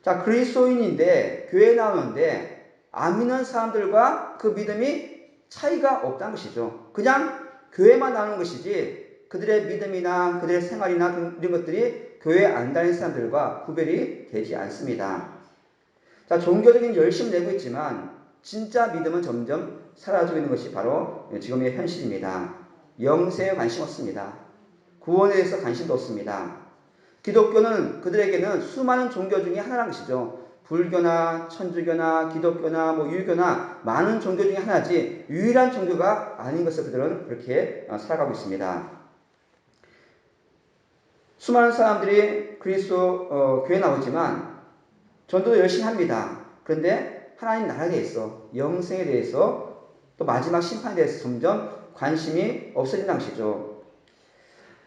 자, 그리스도인인데 교회에 나오는데 안 믿는 사람들과 그 믿음이 차이가 없다는 것이죠. 그냥 교회만 나오는 것이지 그들의 믿음이나 그들의 생활이나 이런 것들이 교회에 안 다니는 사람들과 구별이 되지 않습니다. 자, 종교적인 열심을 내고 있지만 진짜 믿음은 점점 사라지고 있는 것이 바로 지금의 현실입니다. 영세에 관심 없습니다. 구원에 대해서 관심도 없습니다. 기독교는 그들에게는 수많은 종교 중에 하나라는 것이죠. 불교나 천주교나 기독교나 유교나 많은 종교 중에 하나지 유일한 종교가 아닌 것을 그들은 그렇게 살아가고 있습니다. 수많은 사람들이 그리스도 교회에 나오지만 전도도 열심히 합니다. 그런데 하나님 나라에 대해서, 영생에 대해서, 또 마지막 심판에 대해서 점점 관심이 없어진다는 것이죠.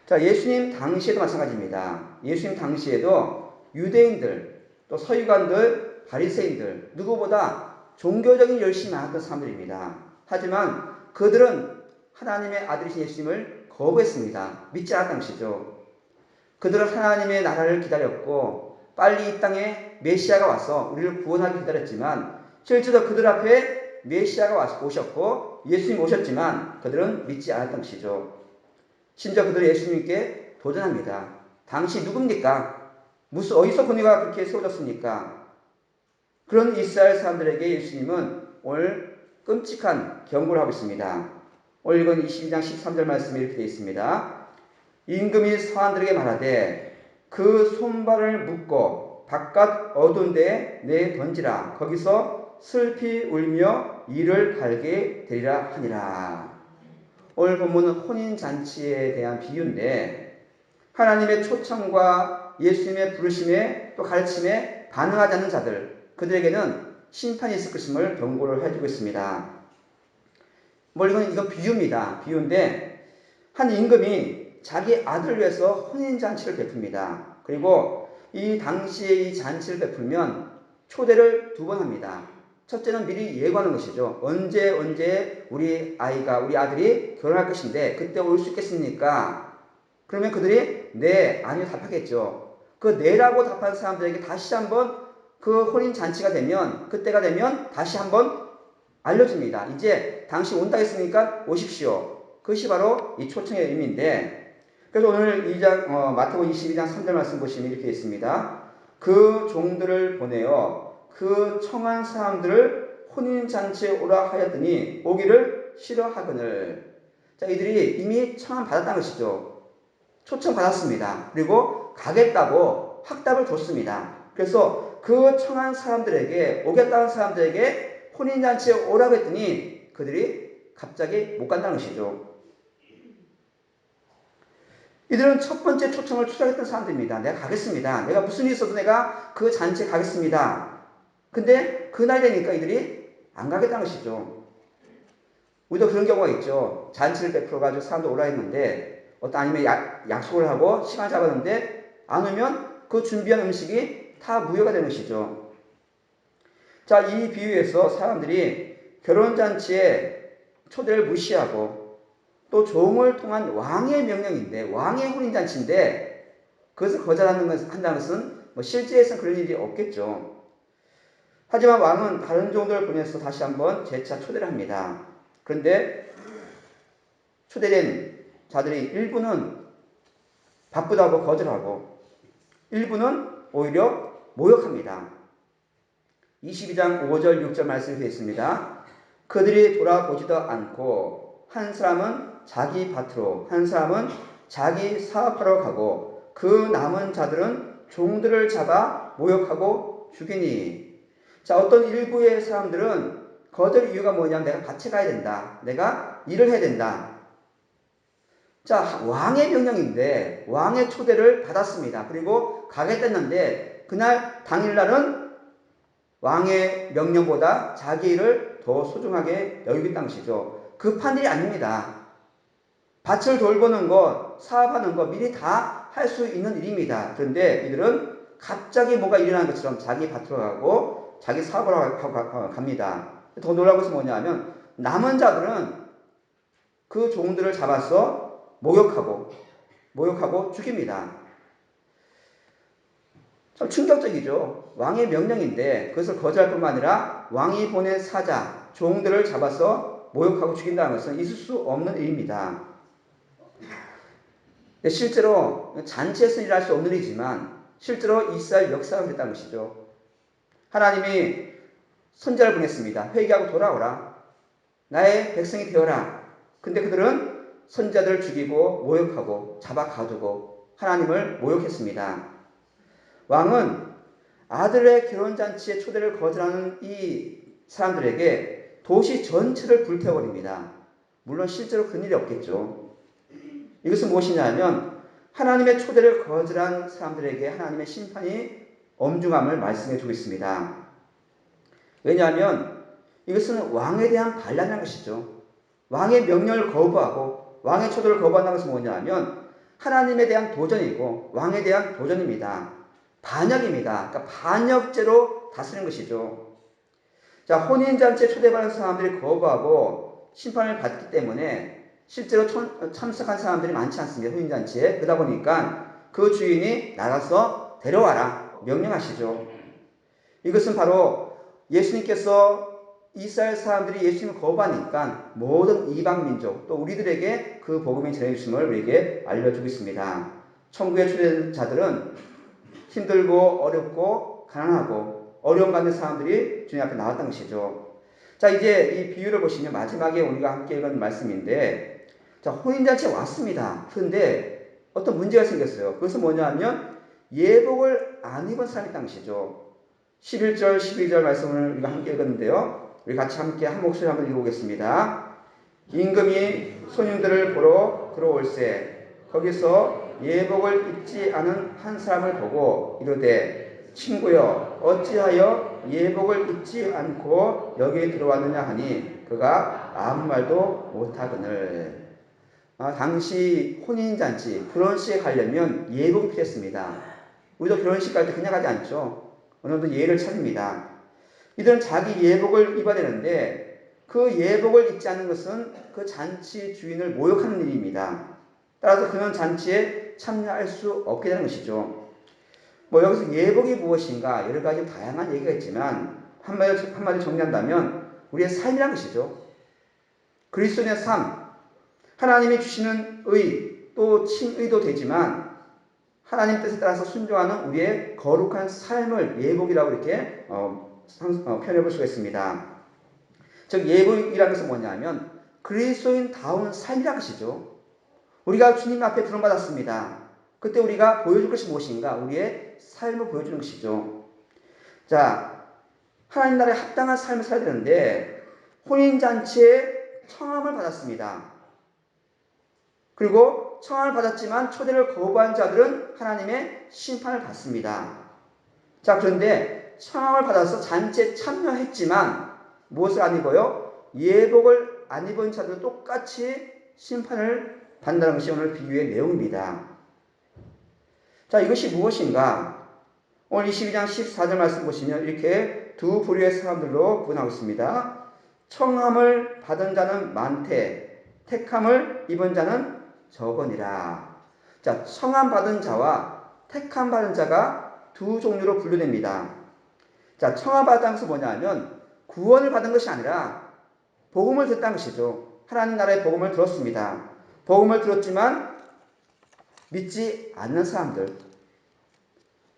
자, 예수님 당시에도 마찬가지입니다. 예수님 당시에도 유대인들, 또 서기관들, 바리새인들 누구보다 종교적인 열심이 많았던 사람들입니다. 하지만 그들은 하나님의 아들이신 예수님을 거부했습니다. 믿지 않았다는 것이죠. 그들은 하나님의 나라를 기다렸고 빨리 이 땅에 메시아가 와서 우리를 구원하기 기다렸지만 실제로 그들 앞에 메시아가 오셨고 예수님이 오셨지만 그들은 믿지 않았던 것이죠. 심지어 그들은 예수님께 도전합니다. 당시 누굽니까? 어디서 권위가 그렇게 세워졌습니까? 그런 이스라엘 사람들에게 예수님은 오늘 끔찍한 경고를 하고 있습니다. 오늘 읽은 22장 13절 말씀에 이렇게 되어 있습니다. 임금이 서한들에게 말하되 그 손발을 묶고 바깥 어두운 데에 내 던지라. 거기서 슬피 울며 이를 갈게 되리라 하니라. 오늘 본문은 혼인잔치에 대한 비유인데 하나님의 초청과 예수님의 부르심에 또 가르침에 반응하지 않는 자들, 그들에게는 심판이 있을 것임을 경고를 해주고 있습니다. 이건 비유입니다. 비유인데 한 임금이 자기 아들을 위해서 혼인잔치를 베풉니다. 그리고 이 당시에 이 잔치를 베풀면 초대를 2번 합니다. 첫째는 미리 예고하는 것이죠. 언제 우리 아들이 결혼할 것인데 그때 올 수 있겠습니까? 그러면 그들이 네, 아니요 답하겠죠. 그 네라고 답한 사람들에게 다시 한번 그 혼인잔치가 되면 그때가 되면 다시 한번 알려줍니다. 이제 당시 온다 했으니까 오십시오. 그것이 바로 이 초청의 의미인데 그래서 오늘 마태복음 22장 3절 말씀 보시면 이렇게 있습니다. 그 종들을 보내어 그 청한 사람들을 혼인잔치에 오라 하였더니 오기를 싫어하거늘. 자, 이들이 이미 청함 받았다는 것이죠. 초청 받았습니다. 그리고 가겠다고 확답을 줬습니다. 그래서 그 청한 사람들에게 오겠다는 사람들에게 혼인잔치에 오라고 했더니 그들이 갑자기 못 간다는 것이죠. 이들은 첫 번째 초청을 추적했던 사람들입니다. 내가 가겠습니다. 내가 무슨 일이 있어도 내가 그 잔치에 가겠습니다. 근데 그날 되니까 이들이 안 가겠다는 것이죠. 우리도 그런 경우가 있죠. 잔치를 베풀어가지고 사람들 오라 했는데 아니면 약속을 하고 시간 잡았는데 안 오면 그 준비한 음식이 다 무효가 되는 것이죠. 자, 이 비유에서 사람들이 결혼잔치에 초대를 무시하고 또 종을 통한 왕의 명령인데 왕의 혼인잔치인데 그것을 거절한다는 것은 실제에서는 그런 일이 없겠죠. 하지만 왕은 다른 종들을 보내서 다시 한번 재차 초대를 합니다. 그런데 초대된 자들이 일부는 바쁘다고 거절하고 일부는 오히려 모욕합니다. 22장 5절 6절 말씀이 되어 있습니다. 그들이 돌아보지도 않고 한 사람은 자기 밭으로 한 사람은 자기 사업하러 가고 그 남은 자들은 종들을 잡아 모욕하고 죽이니. 자, 어떤 일부의 사람들은 거절 이유가 뭐냐면 내가 밭에 가야 된다. 내가 일을 해야 된다. 자, 왕의 명령인데 왕의 초대를 받았습니다. 그리고 가겠다는데 그날 당일날은 왕의 명령보다 자기 일을 더 소중하게 여기고 있다는 것이죠. 급한 일이 아닙니다. 밭을 돌보는 것, 사업하는 것 미리 다 할 수 있는 일입니다. 그런데 이들은 갑자기 뭐가 일어나는 것처럼 자기 밭으로 가고 자기 사업을 하고 갑니다. 더 놀라운 것은 뭐냐면 남은 자들은 그 종들을 잡아서 모욕하고 죽입니다. 참 충격적이죠. 왕의 명령인데 그것을 거절할 뿐만 아니라 왕이 보낸 사자, 종들을 잡아서 모욕하고 죽인다는 것은 있을 수 없는 일입니다. 실제로 잔치에서 일할 수 없는 일이지만 실제로 이스라엘 역사가 그랬다는 것이죠. 하나님이 선지자를 보냈습니다. 회개하고 돌아오라. 나의 백성이 되어라. 근데 그들은 선지자들을 죽이고 모욕하고 잡아 가두고 하나님을 모욕했습니다. 왕은 아들의 결혼잔치에 초대를 거절하는 이 사람들에게 도시 전체를 불태워버립니다. 물론 실제로 그런 일이 없겠죠. 이것은 무엇이냐면 하나님의 초대를 거절한 사람들에게 하나님의 심판이 엄중함을 말씀해 주고 있습니다. 왜냐하면 이것은 왕에 대한 반란이라는 것이죠. 왕의 명령을 거부하고 왕의 초대를 거부한다는 것은 뭐냐면 하나님에 대한 도전이고 왕에 대한 도전입니다. 반역입니다. 그러니까 반역죄로 다스리는 것이죠. 자, 혼인잔치에 초대받은 사람들이 거부하고 심판을 받기 때문에 실제로 참석한 사람들이 많지 않습니다. 혼인잔치에. 그러다 보니까 그 주인이 나가서 데려와라 명령하시죠. 이것은 바로 예수님께서 이스라엘 사람들이 예수님을 거부하니까 모든 이방 민족 또 우리들에게 그 복음이 전해주심을 우리에게 알려주고 있습니다. 천국의 초대자들은 힘들고 어렵고 가난하고 어려움 받는 사람들이 주님 앞에 나왔다는 것이죠. 자, 이제 이 비유를 보시면 마지막에 우리가 함께 읽은 말씀인데, 자, 혼인잔치에 왔습니다. 그런데 어떤 문제가 생겼어요. 그것은 뭐냐면 예복을 안 입은 사람이 있다는 것이죠. 11절, 12절 말씀을 우리가 함께 읽었는데요. 우리 같이 함께 한 목소리 한번 읽어보겠습니다. 임금이 손님들을 보러 들어올세 거기서 예복을 입지 않은 한 사람을 보고 이르되 친구여 어찌하여 예복을 입지 않고 여기에 들어왔느냐 하니 그가 아무 말도 못하거늘. 당시 혼인잔치 결혼식에 가려면 예복이 필요했습니다. 우리도 결혼식 갈 때 그냥 가지 않죠. 어느 정도 예의를 차립니다. 이들은 자기 예복을 입어야 되는데 그 예복을 입지 않는 것은 그 잔치 주인을 모욕하는 일입니다. 따라서 그는 잔치에 참여할 수 없게 되는 것이죠. 여기서 예복이 무엇인가 여러 가지 다양한 얘기가 있지만 한마디 정리한다면 우리의 삶이란 것이죠. 그리스도인의 삶, 하나님이 주시는 의, 또 친의도 되지만 하나님 뜻에 따라서 순종하는 우리의 거룩한 삶을 예복이라고 이렇게 표현해 볼 수가 있습니다. 즉 예복이라는 것은 뭐냐면 그리스도인다운 삶이라는 것이죠. 우리가 주님 앞에 부름받았습니다. 그때 우리가 보여줄 것이 무엇인가? 우리의 삶을 보여주는 것이죠. 자, 하나님 나라에 합당한 삶을 살아야 되는데 혼인잔치에 청함을 받았습니다. 그리고 청함을 받았지만 초대를 거부한 자들은 하나님의 심판을 받습니다. 자, 그런데 청함을 받아서 잔치에 참여했지만 무엇을 안 입어요? 예복을 안 입은 자들도 똑같이 심판을 받는다는 것이 오늘 비유의 내용입니다. 자, 이것이 무엇인가? 오늘 22장 14절 말씀 보시면 이렇게 두 부류의 사람들로 구분하고 있습니다. 청함을 받은 자는 많되 택함을 입은 자는 적으니라. 자, 청함 받은 자와 택함 받은 자가 두 종류로 분류됩니다. 자, 청함 받은 것은 뭐냐면 구원을 받은 것이 아니라 복음을 듣다는 것이죠. 하나님 나라의 복음을 들었습니다. 복음을 들었지만 믿지 않는 사람들,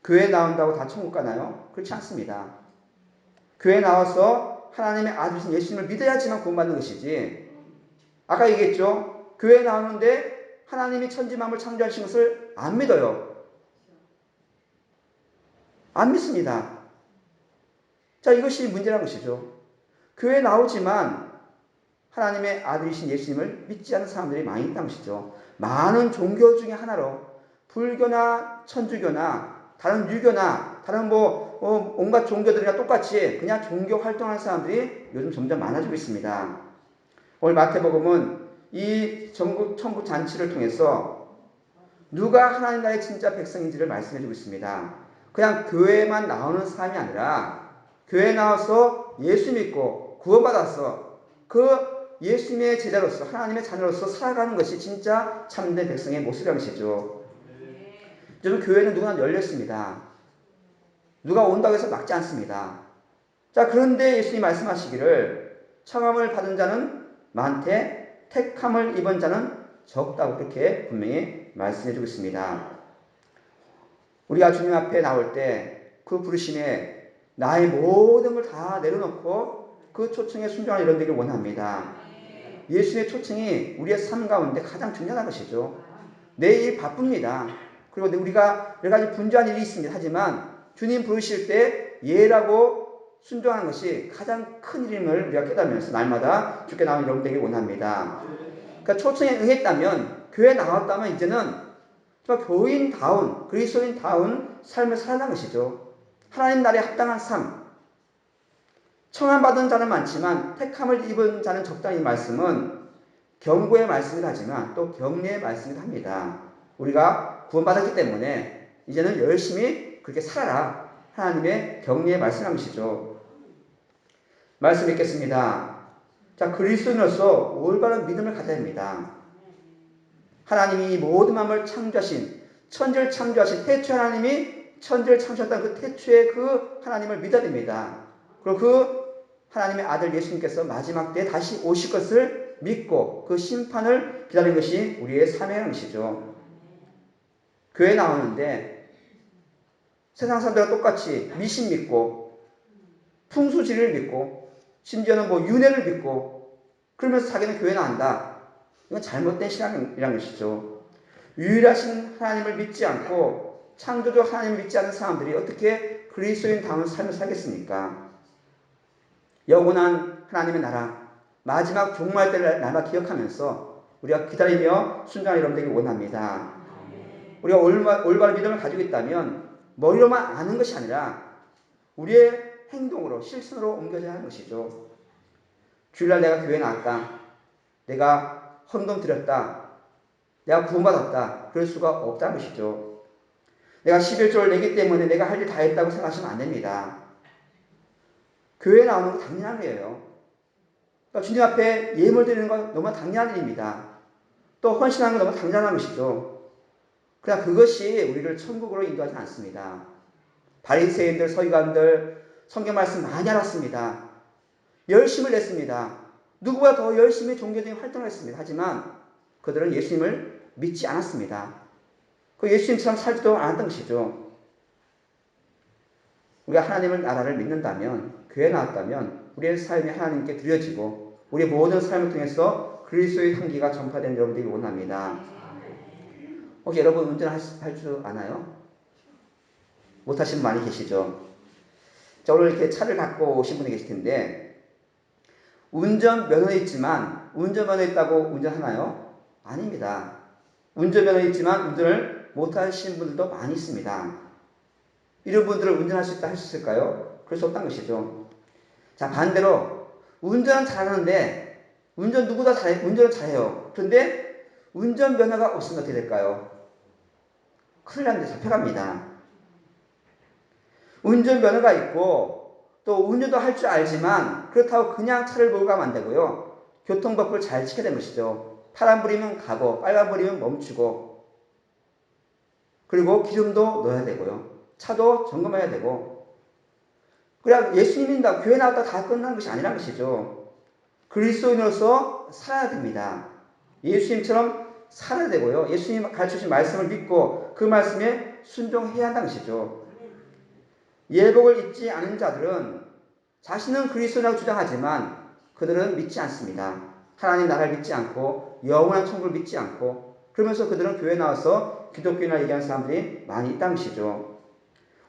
교회 나온다고 다 천국 가나요? 그렇지 않습니다. 교회 나와서 하나님의 아들이신 예수님을 믿어야지만 구원받는 것이지, 아까 얘기했죠. 교회 나오는데 하나님이 천지 만물 창조하신 것을 안 믿어요. 안 믿습니다. 자, 이것이 문제라는 것이죠. 교회 나오지만 하나님의 아들이신 예수님을 믿지 않는 사람들이 많이 있다는 것이죠. 많은 종교 중에 하나로 불교나 천주교나 다른 유교나 다른 온갖 종교들이랑 똑같이 그냥 종교 활동하는 사람들이 요즘 점점 많아지고 있습니다. 오늘 마태복음은 이 천국 잔치를 통해서 누가 하나님 나라의 진짜 백성인지를 말씀해주고 있습니다. 그냥 교회만 나오는 사람이 아니라 교회 나와서 예수 믿고 구원받아서 그 예수님의 제자로서 하나님의 자녀로서 살아가는 것이 진짜 참된 백성의 모습이라는 것이죠. 요즘 교회는 누구나 열렸습니다. 누가 온다고 해서 막지 않습니다. 자, 그런데 예수님이 말씀하시기를 청함을 받은 자는 많되 택함을 입은 자는 적다고 그렇게 분명히 말씀해 주고 있습니다. 우리가 주님 앞에 나올 때 그 부르심에 나의 모든 걸 다 내려놓고 그 초청에 순종하는 여러분 되기를 원합니다. 예수님의 초청이 우리의 삶 가운데 가장 중요한 것이죠. 내일 바쁩니다. 그리고 우리가 여러 가지 분주한 일이 있습니다. 하지만 주님 부르실 때 예라고 순종하는 것이 가장 큰 일임을 우리가 깨달으면서 날마다 주께 나오는 여러분 되기를 원합니다. 그러니까 초청에 응했다면, 교회에 나왔다면 이제는 정말 교인다운, 그리스도인다운 삶을 살아가는 것이죠. 하나님 나라에 합당한 삶. 청함받은 자는 많지만 택함을 입은 자는 적다. 이 말씀은 경고의 말씀이긴 하지만 또 격려의 말씀이기도 합니다. 우리가 구원받았기 때문에 이제는 열심히 그렇게 살아라. 하나님의 격려의 말씀인 것이죠. 말씀 읽겠습니다. 자, 그리스도인으로서 올바른 믿음을 가져야 합니다. 하나님이 모든 만물을 창조하신, 천지를 창조하신 태초의 하나님이 천지를 창조했다는 그 태초의 그 하나님을 믿어야 됩니다. 그리고 그 하나님의 아들 예수님께서 마지막 때에 다시 오실 것을 믿고 그 심판을 기다리는 것이 우리의 삶의 것이죠. 교회 나오는데 세상 사람들과 똑같이 미신 믿고 풍수지리를 믿고 심지어는 윤회를 믿고 그러면서 자기는 교회 나온다. 이건 잘못된 신앙이라는 것이죠. 유일하신 하나님을 믿지 않고 창조주 하나님을 믿지 않는 사람들이 어떻게 그리스도인다운 삶을 살겠습니까? 영원한 하나님의 나라, 마지막 종말 때를 날마다 기억하면서 우리가 기다리며 순종하는 여러분 되길 원합니다. 우리가 올바른 믿음을 가지고 있다면 머리로만 아는 것이 아니라 우리의 행동으로, 실천으로 옮겨져야 하는 것이죠. 주일날 내가 교회 나왔다. 내가 헌금 드렸다. 내가 구원받았다. 그럴 수가 없다는 것이죠. 내가 11조를 내기 때문에 내가 할 일 다 했다고 생각하시면 안 됩니다. 교회에 나오는 거 당연한 거예요. 그러니까 주님 앞에 예물 드리는 건 너무 당연한 일입니다. 또 헌신하는 건 너무 당연한 것이죠. 그러나 그것이 우리를 천국으로 인도하지 않습니다. 바리새인들, 서기관들 성경 말씀 많이 알았습니다. 열심을 냈습니다. 누구보다 더 열심히 종교적인 활동을 했습니다. 하지만 그들은 예수님을 믿지 않았습니다. 그 예수님처럼 살지도 않았던 것이죠. 우리가 하나님의 나라를 믿는다면, 교회에 나왔다면 우리의 삶이 하나님께 드려지고 우리의 모든 삶을 통해서 그리스도의 향기가 전파되는 여러분들이 원합니다. 혹시 여러분 운전할 줄 아나요? 못하시는 분 많이 계시죠? 자, 오늘 이렇게 차를 갖고 오신 분이 계실 텐데 운전면허 있지만 운전면허 있다고 운전하나요? 아닙니다. 운전면허 있지만 운전을 못하시는 분들도 많이 있습니다. 이런 분들을 운전할 수 있다 할 수 있을까요? 그럴 수 없다는 것이죠. 자, 반대로 운전은 잘하는데 누구나 운전은 잘해요. 그런데 운전면허가 없으면 어떻게 될까요? 큰일 났는데 잡혀갑니다. 운전면허가 있고 또 운전도 할 줄 알지만 그렇다고 그냥 차를 몰고 가면 안 되고요. 교통법을 잘 지켜야 되는 것이죠. 파란불이면 가고 빨간불이면 멈추고 그리고 기름도 넣어야 되고요. 차도 점검해야 되고 그냥 예수님 믿는다고 교회 나왔다 다 끝나는 것이 아니라는 것이죠. 그리스도인으로서 살아야 됩니다. 예수님처럼 살아야 되고요. 예수님 가르쳐주신 말씀을 믿고 그 말씀에 순종해야 한다는 것이죠. 예복을 입지 않은 자들은 자신은 그리스도라고 주장하지만 그들은 믿지 않습니다. 하나님 나라를 믿지 않고 영원한 천국을 믿지 않고 그러면서 그들은 교회에 나와서 기독교인이라 얘기하는 사람들이 많이 있다는 것이죠.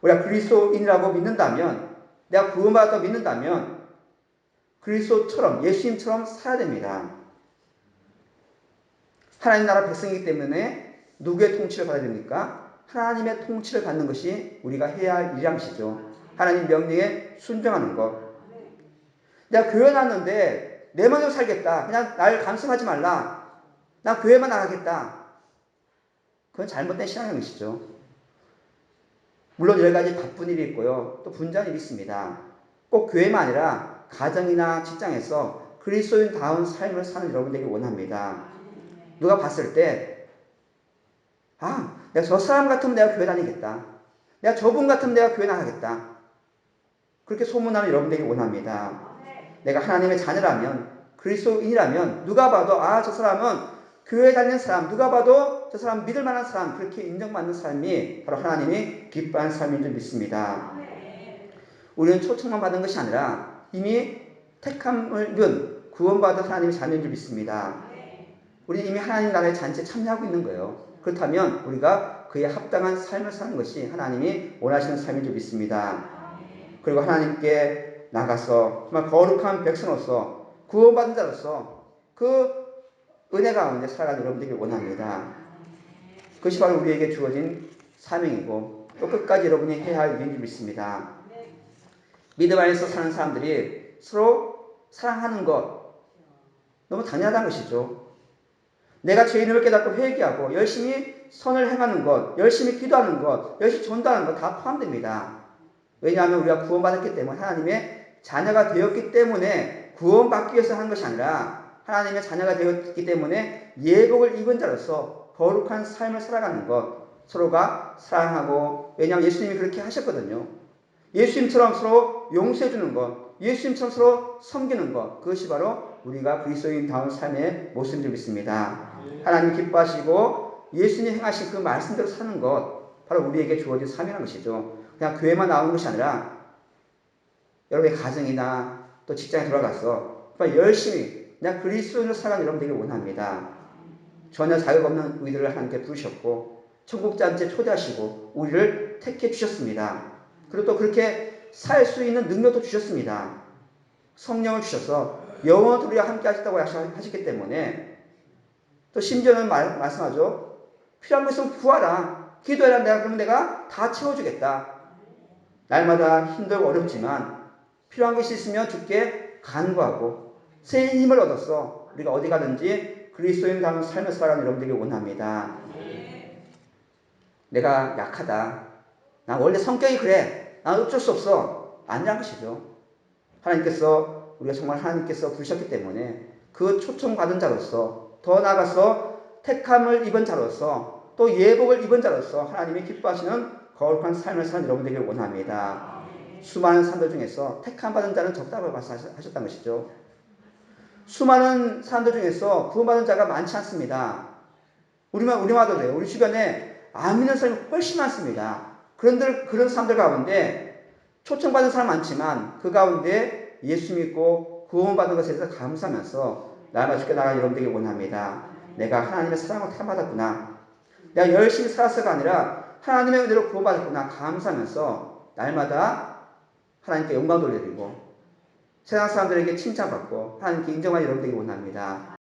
우리가 그리스도인이라고 믿는다면 내가 구원받았다고 믿는다면 그리스도처럼 예수님처럼 살아야 됩니다. 하나님 나라 백성이기 때문에 누구의 통치를 받아야 됩니까? 하나님의 통치를 받는 것이 우리가 해야 할 일이란 것이죠. 하나님 명령에 순종하는 것. 내가 교회 나왔는데 내 마음대로 살겠다. 그냥 날 감성하지 말라. 나 교회만 나가겠다. 그건 잘못된 신앙인 것이죠. 물론 여러 가지 바쁜 일이 있고요. 또 분주한 일이 있습니다. 꼭 교회만 아니라 가정이나 직장에서 그리스도인다운 삶을 사는 여러분 되길 원합니다. 누가 봤을 때 내가 저 사람 같으면 내가 교회 다니겠다. 내가 저분 같으면 내가 교회 나가겠다. 그렇게 소문나는 여러분들이 원합니다. 내가 하나님의 자녀라면, 그리스도인이라면 누가 봐도 아, 저 사람은 교회 다니는 사람, 누가 봐도 저 사람 믿을 만한 사람, 그렇게 인정받는 삶이 바로 하나님이 기뻐하는 삶인 줄 믿습니다. 우리는 초청만 받은 것이 아니라 이미 택함을 입은 구원받은 하나님의 자녀인 줄 믿습니다. 우리는 이미 하나님 나라의 잔치에 참여하고 있는 거예요. 그렇다면 우리가 그에 합당한 삶을 사는 것이 하나님이 원하시는 삶인 줄 믿습니다. 그리고 하나님께 나가서 정말 거룩한 백성으로서 구원받은 자로서 그 은혜 가운데 살아가는 여러분들이 원합니다. 그것이 바로 우리에게 주어진 사명이고 또 끝까지 여러분이 해야 할 일인 줄 믿습니다. 믿음 안에서 사는 사람들이 서로 사랑하는 것 너무 당연하다는 것이죠. 내가 죄인을 깨닫고 회개하고 열심히 선을 행하는 것, 열심히 기도하는 것, 열심히 전도하는 것 다 포함됩니다. 왜냐하면 우리가 구원받았기 때문에 하나님의 자녀가 되었기 때문에 구원받기 위해서 하는 것이 아니라 하나님의 자녀가 되었기 때문에 예복을 입은 자로서 거룩한 삶을 살아가는 것, 서로가 사랑하고, 왜냐하면 예수님이 그렇게 하셨거든요. 예수님처럼 서로 용서해 주는 것, 예수님처럼 서로 섬기는 것, 그것이 바로 우리가 그리스도인다운 삶의 모습인 줄 믿습니다. 하나님 기뻐하시고 예수님 행하신 그 말씀대로 사는 것, 바로 우리에게 주어진 사명인 것이죠. 그냥 교회만 나오는 것이 아니라 여러분의 가정이나 또 직장에 돌아가서 열심히 그냥 그리스도인으로 살아가는 여러분들이 원합니다. 전혀 자격 없는 우리들을 하나님께 부르셨고 천국 잔치에 초대하시고 우리를 택해 주셨습니다. 그리고 또 그렇게 살 수 있는 능력도 주셨습니다. 성령을 주셔서 영원토록 우리와 함께 하셨다고 하셨기 때문에 또 심지어는 말씀하죠. 필요한 것은 구하라. 기도해라. 그러면 내가 다 채워주겠다. 날마다 힘들고 어렵지만 필요한 것이 있으면 주께 간구하고 새 힘을 얻어서 우리가 어디 가든지 그리스도인다운 삶을 살아가는 여러분들이 원합니다. 내가 약하다. 나 원래 성격이 그래. 난 어쩔 수 없어. 아니란 것이죠. 하나님께서 우리가 정말 하나님께서 부르셨기 때문에 그 초청받은 자로서 더 나아가서 택함을 입은 자로서 또 예복을 입은 자로서 하나님이 기뻐하시는 거룩한 삶을 사는 여러분들이 원합니다. 수많은 사람들 중에서 택함받은 자는 적다고 말씀하셨다는 것이죠. 수많은 사람들 중에서 구원받은 자가 많지 않습니다. 우리마도 돼요. 우리 주변에 안 믿는 사람이 훨씬 많습니다. 그런 사람들 가운데 초청받은 사람 많지만 그 가운데 예수 믿고 구원받은 것에 대해서 감사하면서 날마다 주께 나가는 여러분들이 원합니다. 내가 하나님의 사랑을 택받았구나. 내가 열심히 살았어가 아니라 하나님의 은혜로 구원받았구나. 감사하면서 날마다 하나님께 영광 돌려드리고 세상 사람들에게 칭찬받고 하나님께 인정하는 여러분들이 원합니다.